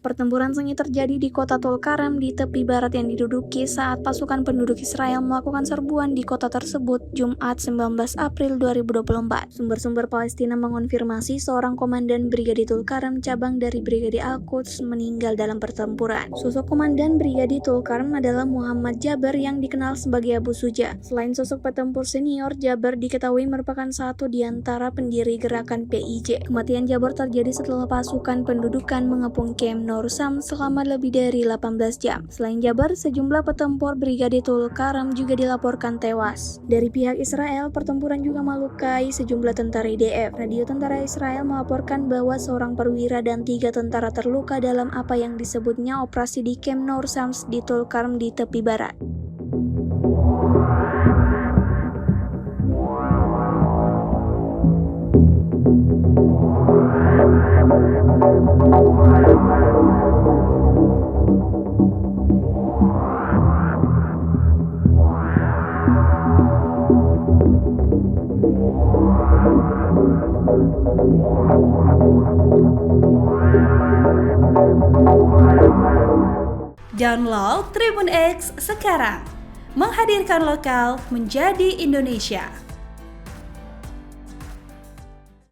Pertempuran sengit terjadi di kota Tulkarem di tepi barat yang diduduki saat pasukan penduduk Israel melakukan serbuan di kota tersebut Jumat 19 April 2024. Sumber-sumber Palestina mengonfirmasi seorang komandan Brigade Tulkarem cabang dari Brigade Al-Quds meninggal dalam pertempuran. Sosok komandan Brigade Tulkarem adalah Muhammad Jaber yang dikenal sebagai Abu Suja. Selain sosok petempur senior, Jaber diketahui merupakan satu di antara pendiri gerakan PIJ. Kematian Jaber terjadi setelah pasukan pendudukan mengepung Camp Nur Shams selama lebih dari 18 jam. Selain Jaber, sejumlah petempur Brigade Tulkarem juga dilaporkan tewas. Dari pihak Israel, pertempuran juga melukai sejumlah tentara IDF. Radio Tentara Israel melaporkan bahwa seorang perwira dan 3 tentara terluka dalam apa yang disebutnya operasi di Camp Nur Shams di Tulkarem di tepi barat. Download Tribun X sekarang, menghadirkan lokal menjadi Indonesia.